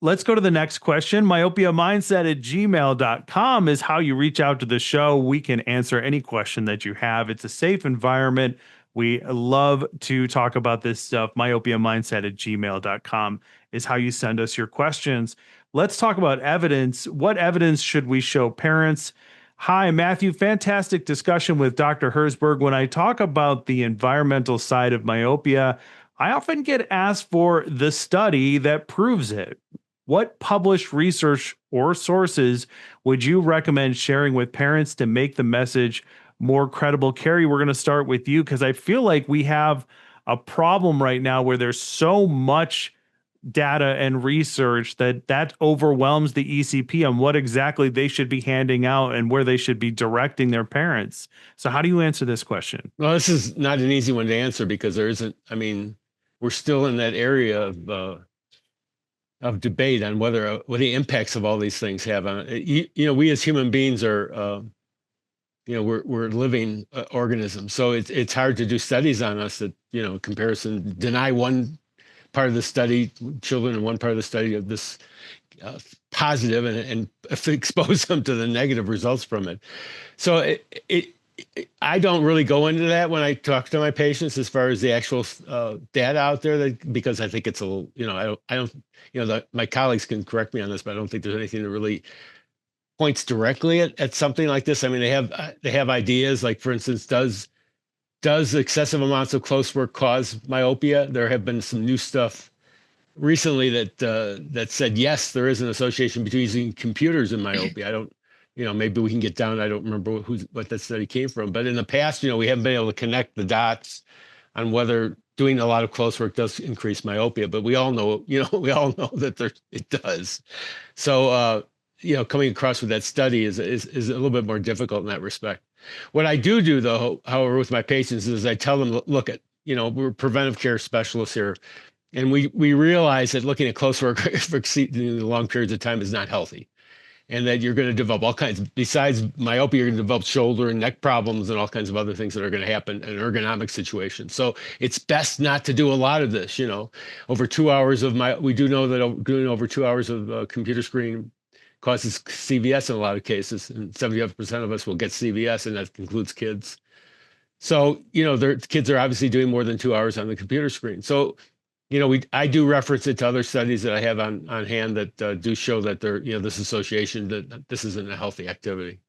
Let's go to the next question. Myopiamindset@gmail.com is how you reach out to the show. We can answer any question that you have. It's a safe environment. We love to talk about this stuff. Myopiamindset@gmail.com is how you send us your questions. Let's talk about evidence. What evidence should we show parents? Hi, Matthew. Fantastic discussion with Dr. Herzberg. When I talk about the environmental side of myopia, I often get asked for the study that proves it. What published research or sources would you recommend sharing with parents to make the message more credible? Carrie, we're going to start with you because I feel like we have a problem right now where there's so much data and research that overwhelms the ECP on what exactly they should be handing out and where they should be directing their parents. So how do you answer this question? Well, this is not an easy one to answer because there isn't, we're still in that area of debate on what the impacts of all these things have on it. We as human beings are, we're living organisms. So it's hard to do studies on us that, comparison, deny one part of the study, children in one part of the study of this positive and expose them to the negative results from it. So I don't really go into that when I talk to my patients as far as the actual data out there, because I think it's a little, I don't, my colleagues can correct me on this, but I don't think there's anything that really points directly at something like this. I mean, they have ideas, like, for instance, does excessive amounts of close work cause myopia? There have been some new stuff recently that said, yes, there is an association between using computers and myopia. I don't, maybe we can get down. I don't remember what that study came from, but in the past, we haven't been able to connect the dots on whether doing a lot of close work does increase myopia. But we all know, that it does. So, coming across with that study is a little bit more difficult in that respect. What I do though, however, with my patients is I tell them, look at, we're preventive care specialists here. And we realize that looking at close work for long periods of time is not healthy. And that you're going to develop all kinds, besides myopia, you're going to develop shoulder and neck problems and all kinds of other things that are going to happen in an ergonomic situation. So it's best not to do a lot of this, over 2 hours we do know that doing over 2 hours of computer screen causes CVS in a lot of cases, and 75% of us will get CVS, and that includes kids. So, their kids are obviously doing more than 2 hours on the computer screen. So, I do reference it to other studies that I have on hand that do show that there, this association, that this isn't a healthy activity.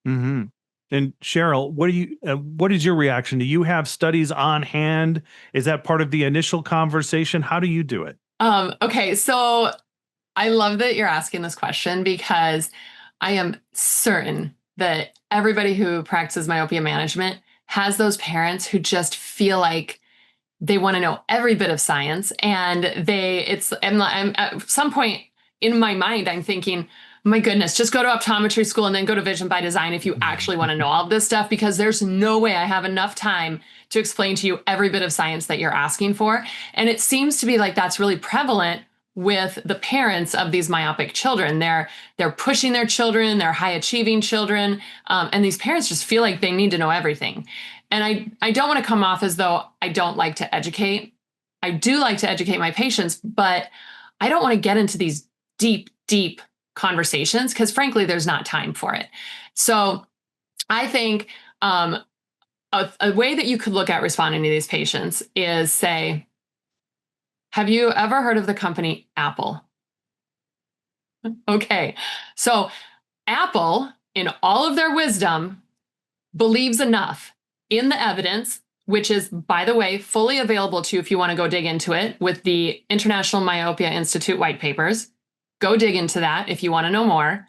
Mm-hmm. And Cheryl, what is your reaction? Do you have studies on hand? Is that part of the initial conversation? How do you do it? Okay, so I love that you're asking this question because I am certain that everybody who practices myopia management has those parents who just feel like they want to know every bit of science, and I'm at some point in my mind, I'm thinking, my goodness, just go to optometry school and then go to Vision by Design if you actually want to know all of this stuff, because there's no way I have enough time to explain to you every bit of science that you're asking for. And it seems to be like that's really prevalent with the parents of these myopic children. They're pushing their children, they're high achieving children, and these parents just feel like they need to know everything. And I don't want to come off as though I don't like to educate. I do like to educate my patients, but I don't want to get into these deep conversations because frankly, there's not time for it. So I think a way that you could look at responding to these patients is say, have you ever heard of the company Apple? Okay, so Apple, in all of their wisdom, believes enough in the evidence, which is, by the way, fully available to you if you want to go dig into it with the International Myopia Institute white papers. Go dig into that if you want to know more.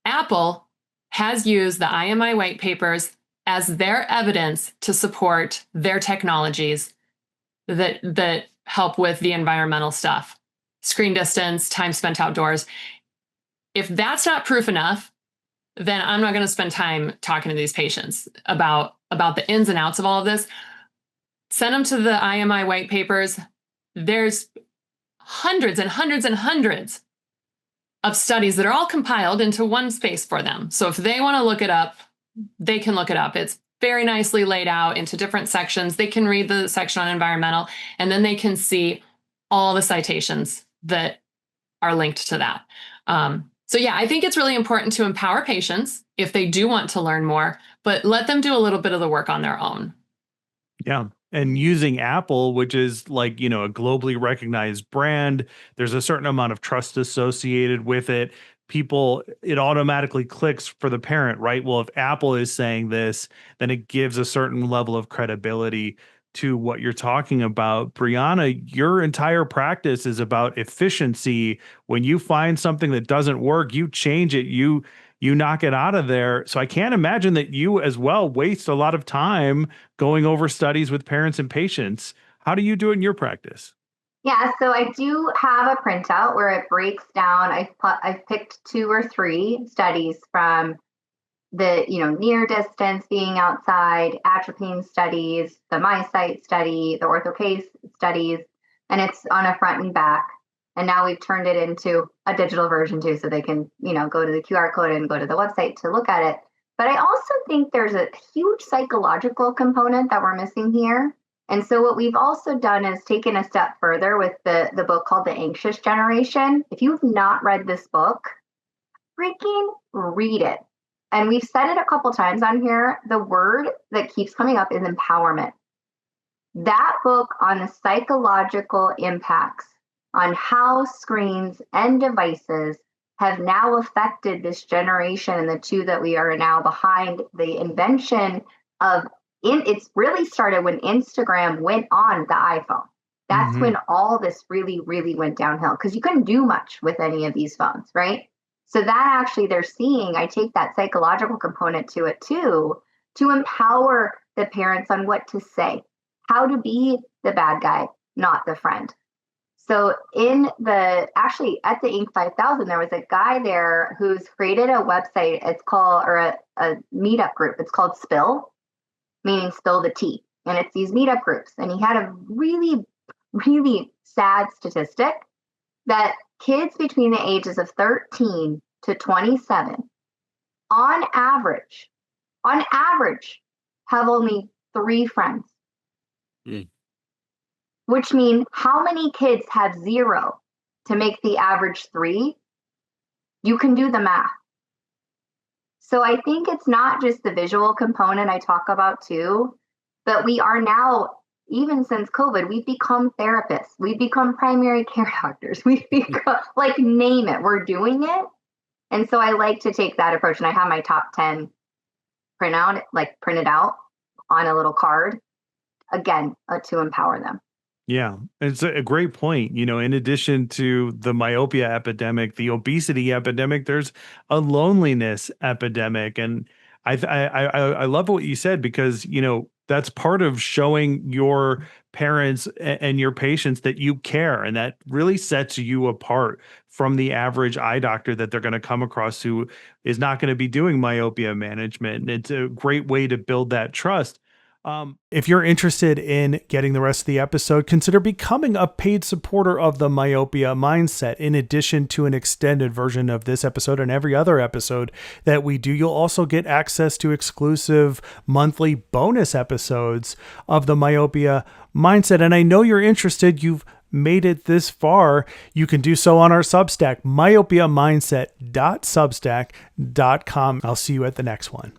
Apple has used the IMI white papers as their evidence to support their technologies that help with the environmental stuff, screen distance, time spent outdoors. If that's not proof enough, then I'm not going to spend time talking to these patients about the ins and outs of all of this. Send them to the IMI white papers. There's hundreds and hundreds and hundreds of studies that are all compiled into one space for them. So if they want to look it up, they can look it up. It's very nicely laid out into different sections. They can read the section on environmental, and then they can see all the citations that are linked to that. So yeah, I think it's really important to empower patients if they do want to learn more, but let them do a little bit of the work on their own. Yeah. And using Apple, which is like, a globally recognized brand, there's a certain amount of trust associated with it. It automatically clicks for the parent, right? Well, if Apple is saying this, then it gives a certain level of credibility to what you're talking about. Brianna, your entire practice is about efficiency. When you find something that doesn't work, you change it, you knock it out of there. So I can't imagine that you as well waste a lot of time going over studies with parents and patients. How do you do it in your practice? Yeah, so I do have a printout where it breaks down. I've picked 2 or 3 studies from the near distance being outside, atropine studies, the MySight study, the ortho-K studies, and it's on a front and back. And now we've turned it into a digital version too, so they can go to the QR code and go to the website to look at it. But I also think there's a huge psychological component that we're missing here. And so what we've also done is taken a step further with the book called The Anxious Generation. If you've not read this book, freaking read it. And we've said it a couple times on here. The word that keeps coming up is empowerment. That book on the psychological impacts on how screens and devices have now affected this generation and the two that we are now behind the invention of it's really started when Instagram went on the iPhone. That's when all this really, really went downhill because you couldn't do much with any of these phones, right? So that actually they're seeing, I take that psychological component to it too, to empower the parents on what to say, how to be the bad guy, not the friend. So actually at the Inc. 5000, there was a guy there who's created a website. It's called, or a meetup group. It's called Spill, meaning spill the tea. And it's these meetup groups. And he had a really, really sad statistic that kids between the ages of 13 to 27, on average, have only 3 friends. Which means how many kids have 0 to make the average 3? You can do the math. So I think it's not just the visual component I talk about too, but we are now, even since COVID, we've become therapists. We've become primary care doctors. We've become, name it, we're doing it. And so I like to take that approach. And I have my top 10 printed out on a little card, again, to empower them. Yeah, it's a great point. In addition to the myopia epidemic, the obesity epidemic, there's a loneliness epidemic. And I love what you said because, that's part of showing your parents and your patients that you care. And that really sets you apart from the average eye doctor that they're going to come across who is not going to be doing myopia management. And it's a great way to build that trust. If you're interested in getting the rest of the episode, consider becoming a paid supporter of the Myopia Mindset. In addition to an extended version of this episode and every other episode that we do, you'll also get access to exclusive monthly bonus episodes of the Myopia Mindset. And I know you're interested. You've made it this far. You can do so on our Substack, myopiamindset.substack.com. I'll see you at the next one.